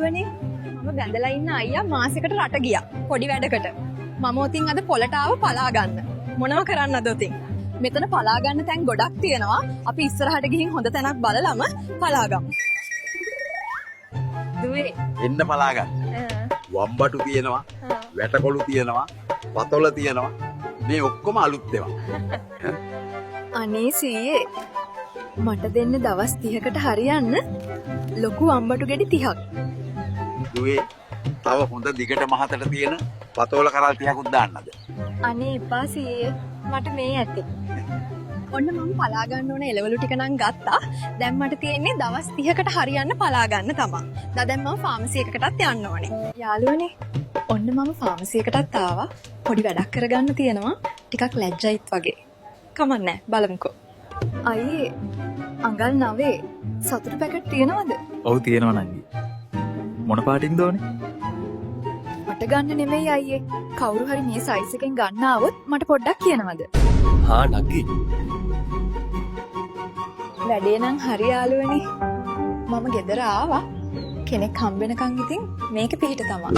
යාළුවනේ මම බැඳලා ඉන්න අයියා මාසෙකට රට ගියා පොඩි වැඩකට. මම උතින් අද පොලට ආව පලා ගන්න. මොනව කරන්නද උතින්? මෙතන පලා ගන්න තැන් ගොඩක් තියෙනවා. අපි ඉස්සරහට ගිහින් හොඳ තැනක් බලලම පලා ගමු. දුවේ එන්න පලා ගන්න. වම්බටු තියෙනවා, වැටකොළු තියෙනවා, පතොල තියෙනවා. මේ ඔක්කොම අලුත් ඒවා. අනේ සීයේ මට දෙන්න දවස් 30කට හරියන්න ලොකු අම්බටු ගෙඩි 30ක්. දුවේ තව හොඳ දිගට මහතට තියෙන පතෝල කරල් 30කුත් දාන්නද? අනේ එපා සීයේ මට මේ ඇති. ඔන්න මම පලා ගන්න ඕන එළවලු ටික නම් ගත්තා. දැන් මට තියෙන්නේ දවස් 30කට හරියන්න පලා ගන්න තමයි. දැන් මම ෆාමසි එකකටත් යන්න ඕනේ. යාළුවනේ ඔන්න මම ෆාමසි එකටත් ආවා. පොඩි වැඩක් කරගන්න තියෙනවා. ටිකක් ලැජ්ජයිත් වගේ. කමන්නේ බලමුකෝ. අයියේ අඟල් 9 සතුටු පැකට් තියෙනවද? ඔව් තියෙනවා නංගි. මොන පාටින්ද ඕනේ? මට ගන්න නෙමෙයි අයියේ. කවුරු හරි මේ සයිස් එකෙන් ගන්න ආවොත් මට පොඩ්ඩක් කියනවද? හා නංගි. වැඩේ නම් හරි යාළුවනේ. මම ගෙදර ආවා. කෙනෙක් හම්බ වෙනකන් ඉතින් මේක පිහිට තමයි.